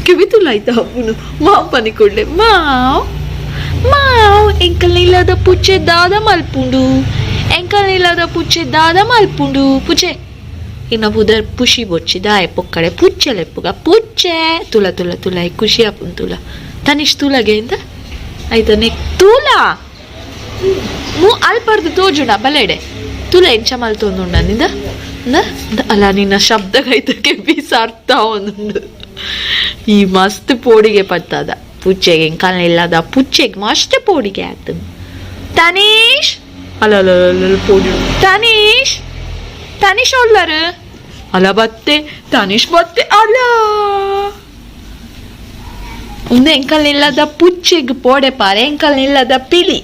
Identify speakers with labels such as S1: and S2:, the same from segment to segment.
S1: ಕಿವಿ ತುಲಾಯ್ತಾ ಅಪ್ಪುನು ಮಾವು ಪನಿ ಕೊಡ್ಲೆ ಮಾವ್ ಎಂಕಲ್ ಇಲ್ಲದ ಪುಚ್ಚೆ ದಾದ ಮಲ್ಪುಂಡು ಎಂಕಲ್ ಇಲ್ಲದ ಪುಚ್ಚೆ ದಾದ ಮಲ್ಪುಂಡು ಪುಚ್ಚೆ ಇನ್ನ ಬುದರ್ ಪುಷಿ ಬೊಚ್ಚಿದ ಎಪ್ಪೊಕ್ಕಡೆ ಪುಚ್ಚೆಲೆಪ್ಪುಗ ಪುಚ್ಚೆ ತುಲ ತುಲ ತುಲ ಖುಷಿ ಆಪುನ್ ತುಲ ತನಿಷ್ ತುಲಗೆ ಅಂತ ಆಯ್ತಾ ನೆಕ್ ತುಲ ಅಲ್ಪರ್ದು ತೋಜುಂಡ ಬಲೆಡೆ ತುಲ ಎಂಚ ಮಲ್ತೊಂದುಂಡ ನಿಂದ ಅಲ್ಲ ನಿನ್ನ ಶಬ್ದಗೈತಕ್ಕೆ ಬೀಸಾರ್ತಾ ಒಂದುಂಡು ಈ ಮಸ್ತ್ ಪೋಡಿಗೆ ಪತ್ತದ ಪುಚ್ಚೆಗೆ ಎಂಕಲ್ ಇಲ್ಲದ ಪುಚ್ಚೆಗೆ ಮಸ್ತ್ ಪೋಡಿಗೆ ಆಯ್ತು ತನೀಶ್ ಅಲ್ಲ ಪೋಡಿ ತನೀಶ್ ಒಳ್ಳರು ಅಲ್ಲ ಬತ್ತೆ ತನೀಶ್ ಬತ್ತೆ ಅಲ್ಲ ಒಂದು ಎಂಕಲ್ ಇಲ್ಲದ ಪುಚ್ಚೆಗೆ ಪೋಡೆ ಪಾರೆ ಎಂಕಲ್ ಇಲ್ಲದ ಪಿಲಿ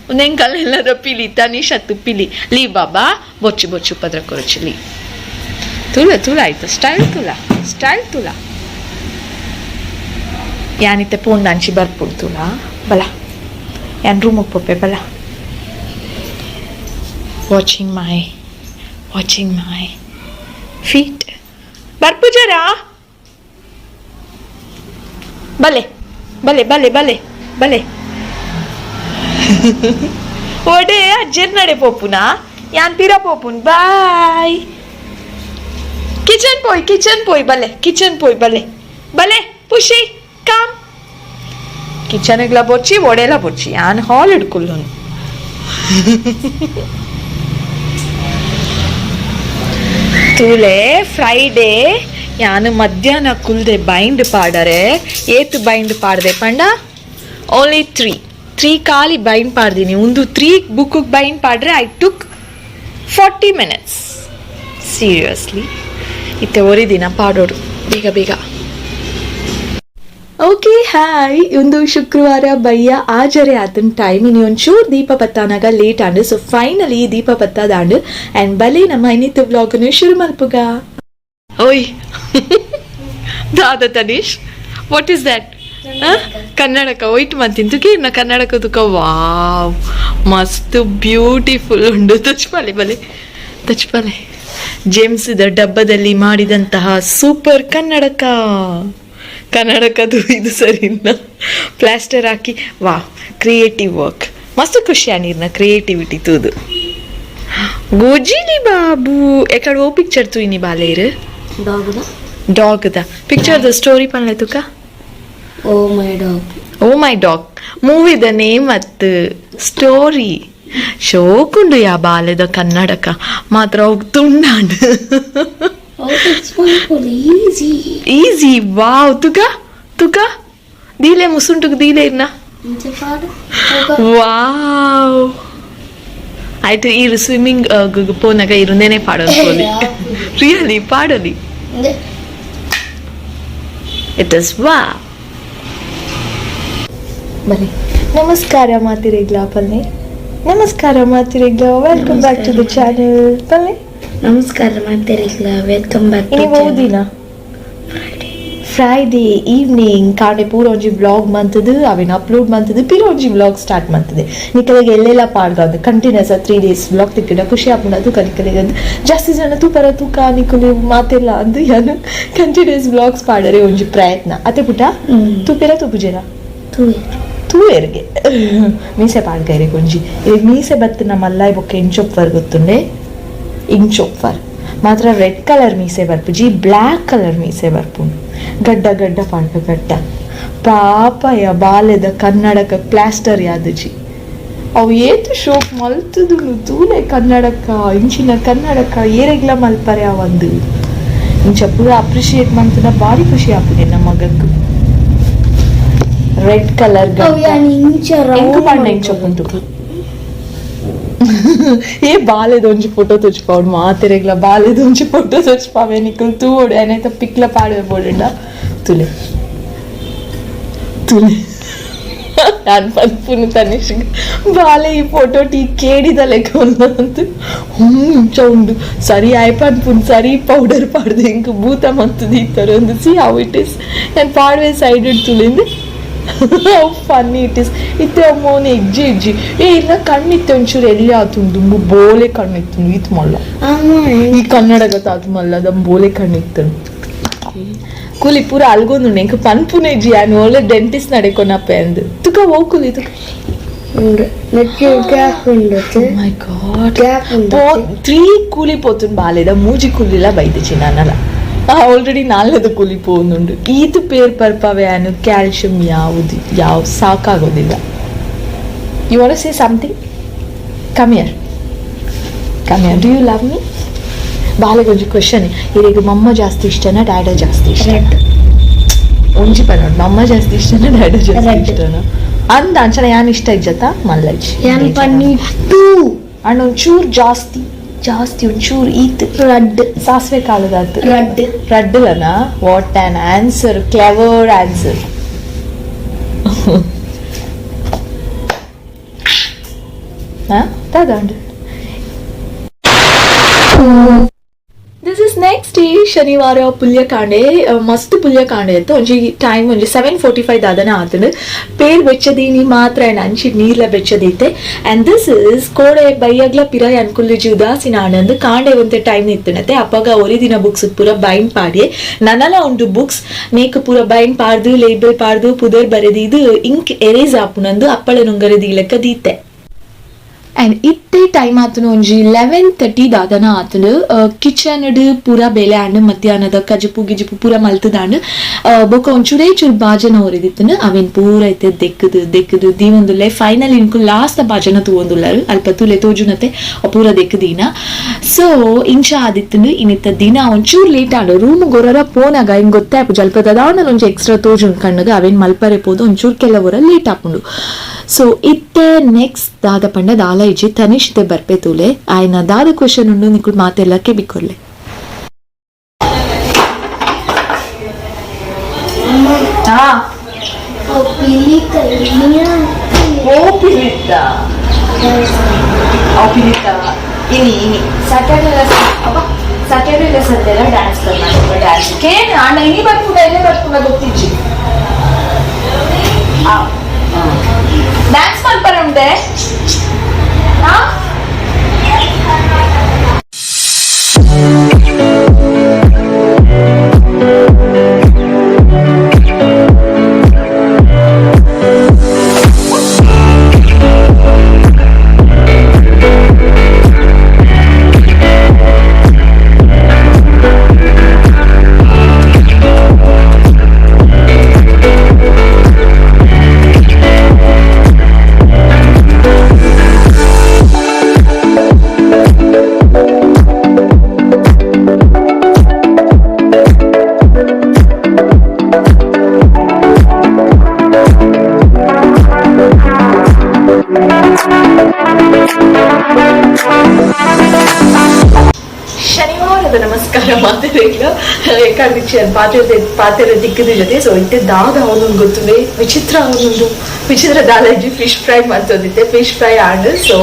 S1: ಒಂದು ಎಂಕಲ್ ಇಲ್ಲದ ಪಿಲಿ ತನೀಶ್ ಅತ್ತು ಪಿಲಿ ಲೀ ಬಾಬಾ ಬೊಚ್ಚು ಬೊಚ್ಚು ಪದ್ರ ಕೊರಚು ಲೀ ತುಲ ಆಯ್ತು ಸ್ಟೈಲ್ ತುಲ ಯಾನಿತ್ತೆ ಪೋಂಡ್ ಅಂಚಿ ಬರ್ಪುಡು ತುಲ ಬಲ ಯಾನ್ ರೂಮಿಗೆ ಪೊಪ್ಪೆ ಬಲ ವಾಚಿಂಗ್ ಮೈ ಫೀಟ್ ಬರ್ಪುಜರಾ ಬಲೆ ಓಡೆ ಅಜ್ಜರ್ ನಡೆ ಪೋಪುನಾ ಯಾನ್ ಪಿರ ಪೋಪುನ್ ಬಾಯ್ ಕಿಚನ್ ಪೋಯ್ ಬಲೆ ಪುಷಿ ಕಾಮ್ ಕಿಚನ್ಗ್ಲ ಬೊಚ್ಚಿ ಒಡೆಲ ಬೊಚ್ಚಿ ಯಾನ್ ಹಾಲ್ ಹಿಡ್ಕೊಲ್ಲೋನು ತೂಲೆ ಫ್ರೈಡೇ ಯಾನು ಮಧ್ಯಾಹ್ನ ಕುಲ್ದೆ ಬೈಂಡ್ ಪಾಡರೆ ಏತು ಬೈಂಡ್ ಪಾಡ್ದೆ ಪಂಡ ಓನ್ಲಿ ತ್ರೀ ಖಾಲಿ ಬೈಂಡ್ ಪಾಡ್ದೀನಿ ಒಂದು 3 ಬುಕ್ ಬೈಂಡ್ ಪಾಡ್ರೆ ಐ ಟುಕ್ 40 minutes ಸೀರಿಯಸ್ಲಿ ಇತ್ತೆ ಒರಿದಿನ ಪಾಡೋಡು ಬೇಗ ಓಕೆ ಹಾಯ್ ಒಂದು ಶುಕ್ರವಾರ ಬಯ್ಯ ಆಜರೆ ಆತನ ಟೈಮ್ ಇನ್ನು ಒಂಚೂರು ದೀಪ ಬತ್ತಾನಾಗ ಲೇಟ್ ಆಂಡು ಸೊ ಫೈನಲಿ ದೀಪ ಬತ್ತದಾಂಡು ಆ್ಯಂಡ್ ಬಲೆ ನಮ್ಮ ಇನ್ನಿತ್ತು ವ್ಲಾಗನ್ನು ಶುರು ಮಲ್ಪುಗ ಓಯ್ ದಾದ ತನೀಶ್ ವಾಟ್ ಈಸ್ ದ್ಯಾಟ್ ಕನ್ನಡಕ ಒಯ್ಟ್ ಮಂತಿಂತು ಕೀರ್ನ ಕನ್ನಡಕದುಕ ವಾವ್ ಮಸ್ತ್ ಬ್ಯೂಟಿಫುಲ್ ಉಂಡು ತಚ್ಪಾಲೆ ಜೇಮ್ಸ್ ಡಬ್ಬದಲ್ಲಿ ಮಾಡಿದಂತಹ ಸೂಪರ್ ಕನ್ನಡಕದು ಇದು ಸರಿ ಇಲ್ಲ ಪ್ಲಾಸ್ಟರ್ ಹಾಕಿ ವಾ ಕ್ರಿಯೇಟಿವ್ ವರ್ಕ್ ಮಸ್ತ್ ಖುಷಿ ನೀರ್ನ ಕ್ರಿಯೇಟಿವಿಟಿ ತೂದು ಗೋಜಿಲಿ ಬಾಬು ಎಕಡೆ ಓ ಪಿಕ್ಚರ್ ತೂಯಿನಿ ಬಾಲೇರು ಡಾಗ್ದ ಪಿಕ್ಚರ್ದ ಸ್ಟೋರಿ ಪನ್ಲೆ ತುಕ ಓ ಮೈ ಡಾಗ್ ಮೂವಿದ ನೇಮ್ ಅತ್ತು ಸ್ಟೋರಿ ಶೋಕುಂಡು ಯಾ ಬಾಲೆದ ಕನ್ನಡಕ ಮಾತ್ರ ಹೋಗ್ತುಂಡಾಂಡು ಈಸಿ ವಾವ್ ತುಕ ದೀಲೆ ಮುಸುಂಟುಕ್ ದೀಲೆ ಇರ್ನ ವಾವ್ ಆಯ್ತು ಇರು ಸ್ವಿಮ್ಮಿಂಗ್ ಪೋನಾಗ ಇರುಂದೇನೆ ಪಾಡೋದು ರಿಯಲಿ ಪಾಡಲಿ ಇಟ್ ಇಸ್ ವಾ ಬನ್ನಿ ನಮಸ್ಕಾರ ಮಾತಿರೆಗ್ಲ welcome back to the channel ಬನ್ನಿ
S2: ನಮಸ್ಕಾರ ಮಾಡ್ತಿರಲಿಲ್ಲ ವೆಲ್ಕಮ್ ಬ್ಯಾಕ್
S1: ಇನಿ ಓದಿನ ಫ್ರೈಡೇ ಈವ್ನಿಂಗ್ ಕಾಡೆ ಪೂರ ಒಂಜಿ ವ್ಲಾಗ್ ಮಂತದು ಅವೇನು ಅಪ್ಲೋಡ್ ಮಂತದು ಪಿರ ಒಂಜಿ ವ್ಲಾಗ್ ಸ್ಟಾರ್ಟ್ ಮಂತದೆ ನಿಕಲೆಗೆ ಎಲ್ಲೆಲ್ಲ ಪಾಡ್ಗಾದು ಕಂಟಿನ್ಯೂಸ್ 3 days ವ್ಲಾಗ್ ತಿಕ್ಕಿಡ ಖುಷಿ ಆಪುಂಡು ಕನಿಕಲೆಗೆ ಜಾಸ್ತಿ ಜನ ತೂಪರ ತೂಕ ನಿಕಲು ಮಾತೆಲ್ಲ ಅಂದು ಯಾನು ಕಂಟಿನ್ಯೂಸ್ ವ್ಲಾಗ್ಸ್ ಪಾಡರೆ ಒಂಜಿ ಪ್ರಯತ್ನ ಅತ್ತೆ ಪುಟ ತೂಪಿರ ತೂಪುಜೆರ ತೂಯರ್ಗೆ ಮೀಸೆ ಪಾಡ್ಗೈರೆ ಕೊಂಜಿ ಈಗ ಮೀಸೆ ಬತ್ತಿನ ಮಲ್ಲಾಯ್ ಬೊಕ್ಕೆ ಇಂಚೊಪ್ಪರ್ ಗೊತ್ತುಂಡೆ ಇಂಚೊಪ್ಪರ್ ಮಾತ್ರ ರೆಡ್ ಕಲರ್ ಮೀಸೆ ಬರ್ಪುಜಿ ಬ್ಲ್ಯಾಕ್ ಕಲರ್ ಮೀಸೆ ಬರ್ಪುಂಡು ಗಡ್ಡ ಪಾಡ್ಗ ಗಡ್ಡ ಪಾಪಯ ಬಾಲೆದ ಕನ್ನಡಕ ಪ್ಲಾಸ್ಟರ್ ಯಾದಜಿ ಅವು ಏತು ಶೋಕ್ ಮಲ್ತದು ತೂಲೆ ಕನ್ನಡಕ ಇಂಚಿನ ಕನ್ನಡಕ ಏರೆಗ್ಲ ಮಲ್ಪರೆ ಅವಂದು ಇಂಚ ಪೂರ ಅಪ್ರಿಶಿಯೇಟ್ ಮಾಡ್ತನ ಭಾರಿ ಖುಷಿ ಆಪುದೆ ನಮ್ಮ ಮಗಕ್ಕೆ ರೆಡ್ ಕಲರ್ ಇಂಚೊಪ್ಪುಂಟು ఏ బాలేదొంచి ఫోటో తెచ్చిపోడు మా తెరగల బాలేదొంచి ఫోటో తెచ్చిపోవే నీకు తూడు ఏనైతే పిక్ల పాడవే పోడా తులే ನಾನು ಪನ್ಪುನು ತನಿಷ್ ಬಾಲೆ ಈ ಫೋಟೋ ಟೀ ಕೇಳಿದ ಲೆಕ್ಕ ಒಂದಂತು ಇಂಚ ಉಂಡು ಸರಿ ಆಯ್ಪನ್ಪುನ್ ಸರಿ ಪೌಡರ್ ಪಾಡ್ದೆ ಇಂಕ ಭೂತ ಮಂತದ ಈ ಥರ ಒಂದು ಸಿ ಹೌ ಇಟ್ ಈಸ್ ನಾನು ಪಾಡ್ವೆ ಸೈಡ್ ತುಳಿಂದು ಹೌ ಫನ್ನಿ ಇಟ್ ಈಸ್ ಇತ್ತೆ ಅಮ್ಮೋನೆ ಎಜ್ಜಿ ಇಲ್ಲ ಕಣ್ಣಿತ್ತೆ ಒಂಚೂರು ಎಲ್ಲಿ ಆತುಂಡು ಬೋಲೆ ಕಣ್ಣಿತ್ತು ಇತ್ತು ಮಲ್ಲ ಈ ಕನ್ನಡಗ ತಾತು ಮಲ್ಲ ದಮ್ ಬೋಲೆ ಕಣ್ಣಿತ್ತು ಕೂಲಿ ಪೂರ ಅಲ್ಗೊಂದು ಎಂಕ್ ಪನ್ಪುನೆ ಜಿ ಆನು ಒಳ್ಳೆ ಡೆಂಟಿಸ್ಟ್ ನಡೆಕೊನಪ್ಪೆ ಅಂದು ತುಕ ಓ ಕೂಲಿ ತುಕ ಮೈ ಗಾಡ್ 3 ಕೂಲಿ ಪೋತುನ್ ಬಾಲೆದ ಮೂಜಿ ಕೂಲಿಲ ಬೈದಿಜಿ ನಾನಲ್ಲ ಆಲ್ರೆಡಿ 4ನೇದು ಕೂಲಿ ಪೋನುಂಡು ಈತು ಪೇರ್ ಪರ್ಪವೆ ಆನು ಕ್ಯಾಲ್ಶಿಯಂ ಯಾವ ಸಾಕಾಗೋದಿಲ್ಲ. You want to say something? Come here do you love me? ಬಾಲೆಗೆ ಒಂಜಿ ಕ್ವೆಶನ್, ಇರಿಗೆ ಮಮ್ಮ ಜಾಸ್ತಿ ಇಷ್ಟನಾ ಡ್ಯಾಡ ಜಾಸ್ತಿ ಇಷ್ಟ? ಒಂಜಿ ಪದ ಮಮ್ಮ ಜಾಸ್ತಿ ಇಷ್ಟನಾ ಡ್ಯಾಡ ಜಾಸ್ತಿ ಇಷ್ಟನಾ ಅಂದ ಅಂಚನ ಯಾನ್ ಇಷ್ಟ ಇಜ್ಜತ ಮಲ್ಲಜ್ ಅಣ್ಣ ಒಂಚೂರು ಜಾಸ್ತಿ ಒಂಚೂರು ಈತ್ ರಡ್ ಸಾಸಿವೆ ಕಾಲದಾತು ರಡ್ಡಲನ what an answer, clever answer. ತಗೊಂಡು ದಿಸ್ ಇಸ್ ನೆಕ್ಸ್ಟ್ ಡೇ ಶನಿವಾರ ಪುಲ್ಯಕಾಂಡೆ ಮಸ್ತ್ ಪುಲ್ಯಕಾಂಡೆ ಅಂತ ಒಂಜಿ ಟೈಮ್ ಒಂಜಿ 7:45 ದಾದನ ಆತನು ಪೇರ್ ಬೆಚ್ಚದೀನಿ ಮಾತ್ರ ಅಂಚಿ ನೀರ್ಲ ಬೆಚ್ಚದೈತೆ ಆ್ಯಂಡ್ ದಿಸ್ ಇಸ್ ಕೋಡೆ ಬೈಯಗ್ಲ ಪಿರಾಯ ಅನ್ಕುಲ್ಜಿ ಉದಾಸೀನ ಆನಂದ್ ಕಾಂಡೆ ಒಂತೆ ಟೈಮ್ ಇತ್ತನತೆ ಅಪ್ಪಗ ಒರಿದಿನ ಬುಕ್ಸ್ ಪೂರ ಬೈಂಡ್ ಪಾಡಿಯೆ ನನಲ ಉಂಡು ಬುಕ್ಸ್ ನೇಕ್ ಪೂರ ಬೈಂಡ್ ಪಾಡ್ದು ಲೇಬಲ್ ಪಾಡ್ದು ಪುದರ್ ಬರೆದಿ ಇದು ಇಂಕ್ ಎರೇಸ್ ಆಪುನಂದು ಅಪ್ಪಳ ನುಂಗರದಿ ಲೆಕ್ಕ ದೀತೆ. ಆ್ಯಂಡ್ ಇತ್ತೆ ಟೈಮ್ ಆತನು ಒಂಜಿ 11:30 ದಾದನ ಆತನು ಕಿಚನ್ಡ್ ಪೂರ ಬೇಲೆ ಆಂಡ್ ಮಧ್ಯಾಹ್ನದ ಕಜಪು ಗಿಜಪು ಪೂರ ಮಲ್ತದಾಂಡ್ ಬೊಕ ಒಂಚೂರೇ ಚೂರು ಬಾಜನ ಹೊರಿದಿತ್ತನು ಅವೇನ್ ಪೂರ ಐತೆ ದೆಕ್ಕದು ದೀವೊಂದುಲ್ಲೆ ಫೈನಲ್ ಇನ್ಕು ಲಾಸ್ಟ್ ಬಾಜನ ತೂವೊಂದುಲ್ಲರು ಅಲ್ಪ ತುಲೆ ತೋಜುನತೆ ಪೂರ ದೆಕ್ಕದೀನ. ಸೊ ಇಂಚ ಆದಿತ್ತನು ಇನ್ನಿತ್ತ ದಿನ ಒಂಚೂರು ಲೇಟ್ ಆಂಡು ರೂಮ್ ಗೊರರ ಪೋನಾಗ ಹಿಂಗೆ ಗೊತ್ತೇ ಆಪು ಜಲ್ಪದ ದಾವನಲ್ಲಿ ಒಂಚು ಎಕ್ಸ್ಟ್ರಾ ತೋಜುಂಡು ಕಣ್ಣದು ಅವೇನ್ ಮಲ್ಪರೆ ಪೋದು ಒಂಚೂರು ಕೆಲವರ ಲೇಟ್ ಆಪುಂಡು. ಸೊ ಇತ್ತೆ ನೆಕ್ಸ್ಟ್ ದಾದ ಪಂಡ ದಾಲ ಇಜ್ಜಿ ತನಿಷ್ತೆ ಬರ್ಪೆ ತೂಲೆ ಆಯ್ನ ದಾದ ಕ್ವೆಶನ್ ಉಂಡು ನಿಕುಲ್ ಮಾತೆಲ್ಲಕ್ಕೆ ಬಿಕ್ಕೊರ್ಲೆ. ಸ್ಯಾಟರ್ಡೇ ಲೆಸನ್ ಎಲ್ಲ ಡ್ಯಾನ್ಸ್ ಕರ್ನಾಟಕ ಡ್ಯಾನ್ಸ್ ಕೇಳ ಅಣ್ಣ ಇನಿ ಬರ್ಪುಂಡ ಗೊತ್ತಿಜ್ಜಿ ಡ್ಯಾನ್ಸ್ ಮಾಡ್ತಾರೆ ಉಂಡೆ ಶನಿವಾರದ ನಮಸ್ಕಾರ ಮಾತೆರೆಗ್ಲ ಏಕಾದಶಿ ಪಾತೆರ ದಿಕ್ಕದ ಜೊತೆ ಸೊ ಇತ್ತೆ ದಾದ ಅವನೊಂದು ಗೊತ್ತುವೆ ವಿಚಿತ್ರ ಅವನೊಂದು ವಿಚಿತ್ರ ದಾಲಜಿ ಫಿಶ್ ಫ್ರೈ ಮಾಡ್ತದಿತ್ತೆ ಫಿಶ್ ಫ್ರೈ ಆಂಡ್ ಸೊ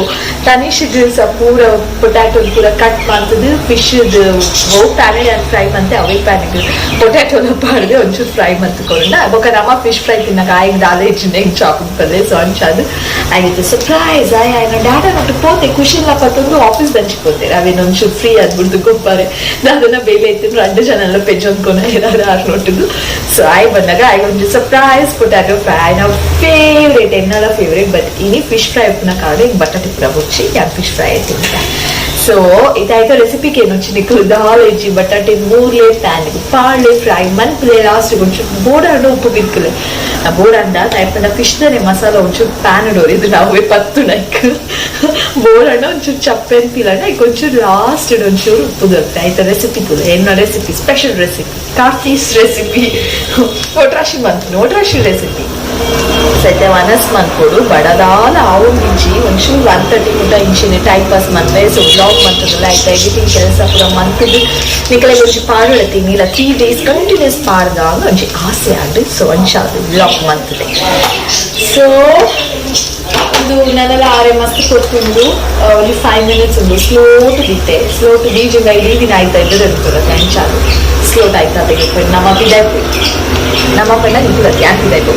S1: ತನಿಷ್ಗೆ ಸ ಪೂರ ಪೊಟ್ಯಾಟೊ ಪೂರ ಕಟ್ ಮಾಡ್ತದೆ ಫಿಶ್ ಓ ಪ್ಯಾನೆಡ್ ಆ್ಯಂಡ್ ಫ್ರೈ ಮಂತೆ ಅವೇ ಪ್ಯಾನೆಡ್ ಪೊಟ್ಯಾಟೊನ ಪಾಡ್ದೆ ಒಂಚೂರು ಫ್ರೈ ಮಂತ್ಕೊಂಡ ಬೊಕ ನಮ್ಮ ಫಿಶ್ ಫ್ರೈ ತಿನ್ನಕ ಆಯ್ಕೆ ದಾಲೇಜ್ ನೆಗ್ ಚಾಪಿಂಗ್ ಪಲ್ಲೆ ಸೊ ಅಂಚದು ಆಗಿತ್ತು ಸರ್ಪ್ರೈಸ್ ಆಯ್ನ ಡ್ಯಾಡ ನಟ್ಟು ಪೋತೆ ಖುಷಿಲ್ಲ ಪತ್ತೊಂದು ಆಫೀಸ್ ದಂಚಿಕೋತಾರೆ ಅವೇನು ಒಂಚೂರು ಫ್ರೀ ಆದ್ಬಿಡ್ದು ಗೊಬ್ಬರೆ ಅದನ್ನ ಬೇಲೆ ಇತ್ತು 2 ಜನ ಎಲ್ಲ ಪೆಜ್ ಅಂದ್ಕೊನ ಏನಾದ್ರು ನೋಟಿದ್ದು ಸೊ ಆಯ್ ಬಂದಾಗ ಆಯ್ ಒಂದು ಸರ್ಪ್ರೈಸ್ ಪೊಟ್ಯಾಟೊ ಫ್ರೈ ನಾವು ಫೇವ್ರೇಟ್ ಎನ್ನಲ ಫೇವ್ರೇಟ್ ಬಟ್ ಇನಿ ಫಿಶ್ ಫ್ರೈ ಉಪ್ಪನ ಕಾಡು ಹಿಂಗೆ ಬಟಾಟೆ ಪೂರ ಮುಚ್ಚಿ ಯಾಕೆ ಫಿಶ್ ಫ್ರೈ ತಿಂತ ಸೊ ಇದಾಯ್ತು ರೆಸಿಪಿಗೆ ಏನು ಚಿನಿಕಲು ದಾಲ್ ಇಜ್ಜಿ ಬಟಾಟೆ 3 ಪ್ಯಾನ್ ಪಾಡ್ಲೆ ಫ್ರೈ ಮನ್ಪಲೆ ಲಾಸ್ಟ್ ಒಂಚೂರು ಬೋಡಾಂಡ ಉಪ್ಪು ಬಿಕ್ಕಲೆ ಆ ಬೋಡಾಂಡ ಟೈಪನ್ನ ಫಿಶ್ನೇ ಮಸಾಲ ಒಂಚೂರು ಪ್ಯಾನ್ ಇಡೋರು ನಾವು ಪತ್ತು ನೈಕ್ ಬೋಡಾಂಡ ಒಂಚೂರು ಚಪ್ಪೆ ಅಂತಿಲ್ಲ ಈಗ ಒಂಚೂರು ಲಾಸ್ಟ್ ಒಂಚೂರು ಉಪ್ಪು ದೊರಕತೆ ಆಯ್ತು ರೆಸಿಪಿ ತುಲೆ ಎನ್ನ ರೆಸಿಪಿ ಸ್ಪೆಷಲ್ ರೆಸಿಪಿ ಕಾರ್ತೀಸ್ ರೆಸಿಪಿ ಒಟ್ರಾಶಿ ರೆಸಿಪಿ ಸದ್ಯ ಮನಸ್ ಮನ್ಕೊಡು ಬಡದಾಲ ಆವು ಮಿಂಚಿ ಒಂಚೂರು 1:30 ಮುಟ ಇಂಚಿನ ಟೈಮ್ ಪಾಸ್ ಮನ್ವೆ ಸೊ ಬ್ಲಾಗ್ ಮಂತದಲ್ಲ ಆಯ್ತಾ ಎಡಿಟಿಂಗ್ ಕೆಲಸ ಪೂರ ಮಂತಿದ್ದು ನಿಕಲೆ ಒಂಚು ಪಾಡೊಳತೀನಿ ಇಲ್ಲ 3 days ಕಂಟಿನ್ಯೂಸ್ ಪಾಡ್ದಾಗ ಒಂಚು ಆಸೆ ಆಡು ಸೊ ಅಂಚಾದು ಬ್ಲಾಗ್ ಮಂತದೆ ಸೊ ಇದು ನಾನೆಲ್ಲ ಆರೆ ಮಸ್ತ್ ಕೊಡ್ಕೊಂಡು ಒಂದು 5 minutes ಉಂಡು ಸ್ಲೋ ಟು ಬೀಜಿಂಗ ಇಡೀ ದಿನ ಆಯ್ತಾ ಇದ್ದದ್ದು ಅನ್ಕೊಳ್ಳೋದು ಅಂಚಾದು ಸ್ಲೋ ಆಯ್ತಾ ತೆಗೆದು ನಮ್ಮ ಪಿದಾಯ್ತು ನಮ್ಮ ಪಣ್ಣ ನಿಂತು ಯಾಕೆ ಪಿದಾಯ್ತು.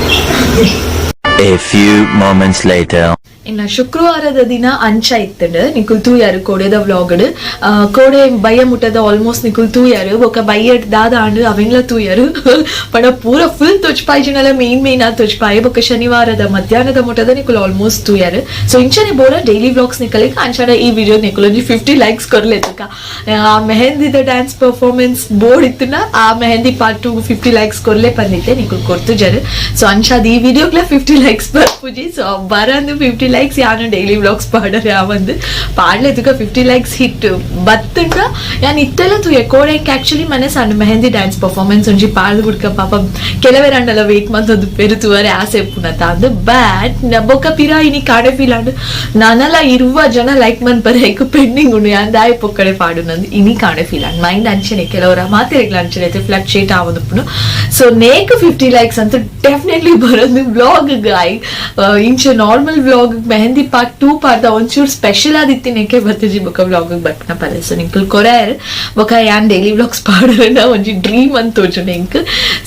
S3: A few moments later.
S1: ಇನ್ನ ಶುಕ್ರವಾರದ ದಿನ ಅಂಚ ಇತ್ತಂಡು ನಿಕುಲ್ ತೂಯಾರು ಕೋಡೆದ ವ್ಲಾಗ್ ಕೋಡೆ ಬಯ್ಯ ಮುಟ್ಟದ ಆಲ್ಮೋಸ್ಟ್ ನಿಕುಲ್ ತೂಯಾರು ఒక బయ్య దాదా అండ్ అవింగ్ల తూయారు పడ పూర ఫుల్ తొచ్చిపాయిజినల మెయిన్ ఆ తొచ్చిపాయి ఒక శనివాರದ ಮಧ್ಯಾಹ್ನದ ಮುಟ್ಟದ ನಿಕುಲ್ ಆಲ್ಮೋಸ್ಟ್ ತೂಯಾರು ಸೊ ಇಂಚನೆ ಬೋರ ಡೈಲಿ ವ್ಲಾಗ್ಸ್ ನಿಕಲಿಕ ಅಂಚಾಡ ಈ ವಿಡಿಯೋ ನಿಕುಲ್ 50 ಲೈಕ್ಸ್ ಕೊರ್ಲೆತಕ ಆ ಮೆಹಂದಿದ ಡ್ಯಾನ್ಸ್ ಪರ್ಫಾರ್ಮೆನ್ಸ್ ಬೋರ್ಡ್ ಇತ್ತುನ ಆ ಮೆಹಂದಿ ಪಾರ್ಟ್ 50 ಲೈಕ್ಸ್ ಕೊರ್ಲೆ ಬಂದಿತ್ತೆ ನಿಕುಲ್ ಕೊರ್ತು ಜರು ಸೊ ಅಂಚಾದ ಈ ವಿಡಿಯೋಗ್ಲ 50 ಲೈಕ್ಸ್ ಬರ್ಪುಜಿ ಸೊ ಬರಂದು 50 ಲೈಕ್ಸ್ ಯಾನು ಡೈಲಿ ವ್ಲಾಗ್ಸ್ ಪಾಡರೆ ಯಾವಂದು ಪಾಡ್ಲೆತುಕ 50 ಲೈಕ್ಸ್ ಹಿಟ್ ಬತ್ತುಂಡ ಯಾನ್ ಇತ್ತೆಲ್ಲ ತೂಯ ಕೋಡೆಂಕ್ ಆಕ್ಚುಲಿ ಮನೆ ಸಣ್ಣ ಮೆಹಂದಿ ಡ್ಯಾನ್ಸ್ ಪರ್ಫಾರ್ಮೆನ್ಸ್ ಒಂಜಿ ಪಾಡ್ದು ಬಿಡ್ಕ ಪಾಪ ಕೆಲವೇ ರಂಡಲ ವೇಟ್ ಮಂತೊಂದು ಪೆರುತುವರೆ ಆಸೆ ಪುನತ ಅಂದು ಬ್ಯಾಟ್ ಬೊಕ್ಕ ಪಿರಾ ಇನಿ ಕಾಡೆ ಫೀಲ್ ಅಂಡು ನಾನಲ್ಲ ಇರುವ ಜನ ಲೈಕ್ ಮನ್ಪರೆ ಐಕು ಪೆಂಡಿಂಗ್ ಉಂಡು ಯಾಂದಾಯ ಪೊಕ್ಕಡೆ ಪಾಡು ನಂದು ಇನಿ ಕಾಡೆ ಫೀಲ್ ಅಂಡ್ ಮೈಂಡ್ ಅಂಚನೆ ಕೆಲವರ ಮಾತಿರೆಗ್ಲ ಅಂಚನೆ ಫ್ಲಕ್ಚೇಟ್ ಆವೊಂದುಪ್ಪುನು ಸೊ ನೇಕ್ 50 ಲೈಕ್ಸ್ ಅಂತ ಡೆಫಿನೆಟ್ಲಿ ಬರೋದು ವ್ಲಾಗ್ ಗಾಯ್ ಇಂಚ normal vlog mehndi part 2 part ಒಂಚೂರು ಸ್ಪೆಷಲ್ ಆದಿತ್ತಿ ನೆಕ್ಕೆ ಬರ್ತಜಿ ಬೊಕ ವ್ಲಾಗ್ ಬರ್ಪನ ಪಲ್ಲೆ ಸೊ ನಿಂಕುಲ್ ಕೊರಿಯರ್ ಬೊಕ ಯಾನ್ ಡೈಲಿ ವ್ಲಾಗ್ಸ್ ಪಾಡರನ ಒಂಜಿ ಡ್ರೀಮ್ ಅಂತ ತೋಜು ನೆಂಕ್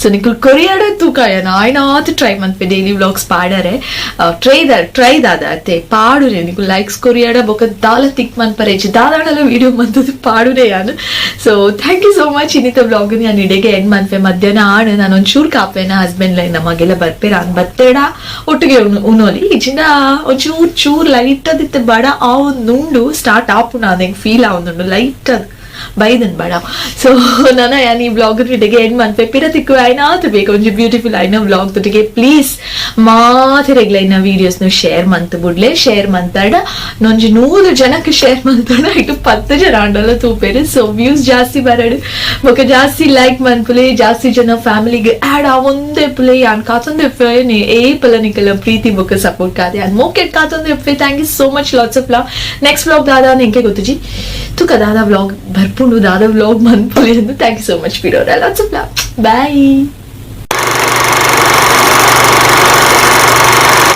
S1: ಸೊ ನಿಂಕುಲ್ ಕೊರಿಯರ್ ತೂಕ ಯಾನ್ ಆಯ್ನಾತ್ ಟ್ರೈ ಮನ್ಪೆ ಡೈಲಿ ವ್ಲಾಗ್ಸ್ ಪಾಡರೆ ಟ್ರೈ ದಾದ ಅತ್ತೆ ಪಾಡುರೆ ನಿಂಕುಲ್ ಲೈಕ್ಸ್ ಕೊರಿಯರ್ ಬೊಕ ದಾಲ ತಿಕ್ ಮನ್ಪರೆ ದಾದಾಡಲ ವಿಡಿಯೋ ಮಂತದು ಪಾಡುರೆ ಯಾನು so thank you so much ಇನ್ನಿತ ವ್ಲಾಗ್ ನಾನು ಇಡೆಗೆ ಎಂಡ್ ಮನ್ಪೆ ಮಧ್ಯಾಹ್ನ ಆಡು ನಾನು ಒಂಚೂರು ಕಾಪೆನ ಹಸ್ಬೆಂಡ್ ನಮಗೆಲ್ಲ ಬರ್ಪೇರ ಅನ್ ಬತ್ತೇಡ ಒಟ್ಟಿಗೆ ಉನ್ನೋಲಿ ಇಚಿಂದ ಚೂರ್ ಲೈಟ್ ಅದಿತ್ತು ಬಡ ಆ ಒಂದು ನುಂಡು ಸ್ಟಾರ್ಟ್ ಆಪುನ ಅದಂಗೆ ಫೀಲ್ ಆ ಒಂದು ಲೈಟ್ ಅದು ಬೈದನ್ ಬಡ ಸೊ ನಾನು ಯಾನ್ ಈ ವ್ಲಾಗ್ ಜೊತೆಗೆ ಎಂಡ್ ಮನ್ಪೆ ಪಿರತಿಕ್ಕು ಐನಾತ್ ಬೇಕು ಒಂಜಿ ಬ್ಯೂಟಿಫುಲ್ ಐನ ವ್ಲಾಗ್ ಜೊತೆಗೆ ಪ್ಲೀಸ್ ಮಾತಿರೆಗ್ಲ ಇನ್ನ ವಿಡಿಯೋಸ್ ಶೇರ್ ಮಂತ್ ಬಿಡ್ಲೆ ಶೇರ್ ಮಂತಾಡ ನೊಂಜಿ 100 ಜನಕ್ಕೆ ಶೇರ್ ಮಂತಾಡ ಇಟ್ಟು 10 ಜನ ಅಂಡಲ್ಲ ತೂಪೇರು ಸೊ ವ್ಯೂಸ್ ಜಾಸ್ತಿ ಬರಡು ಬೊಕ ಜಾಸ್ತಿ ಲೈಕ್ ಮನ್ಪುಲೆ ಜಾಸ್ತಿ ಜನ ಫ್ಯಾಮಿಲಿಗೆ ಆಡ್ ಆವೊಂದೆ ಪುಲೆ ಯಾನ್ ಕಾತೊಂದು ಎಫ್ಫೆ ಏ ಪಲ ನಿಕಲ ಪ್ರೀತಿ ಬೊಕ ಸಪೋರ್ಟ್ ಕಾದೆ ಅನ್ ಮೋಕೆಟ್ ಕಾತೊಂದು ಎಫ್ಫೆ thank you so much lots of love next vlog ದಾದಾ ನೆಂಕೆ ಗೊತ್ತುಜಿ ತುಕ ದಾದಾ ವ್ಲಾಗ್ ಬರ್ಪುಂಡು ದಾದಾ ವ್ಲಾಗ್ ಮನ್ಪುಲೆ ಎಂದು ಥ್ಯಾಂಕ್ ಯು ಸೋ ಮಚ್ ಪಿರೋರ ಲಾಟ್ಸ್ ಆಫ್ ಲವ್ ಬಾಯ್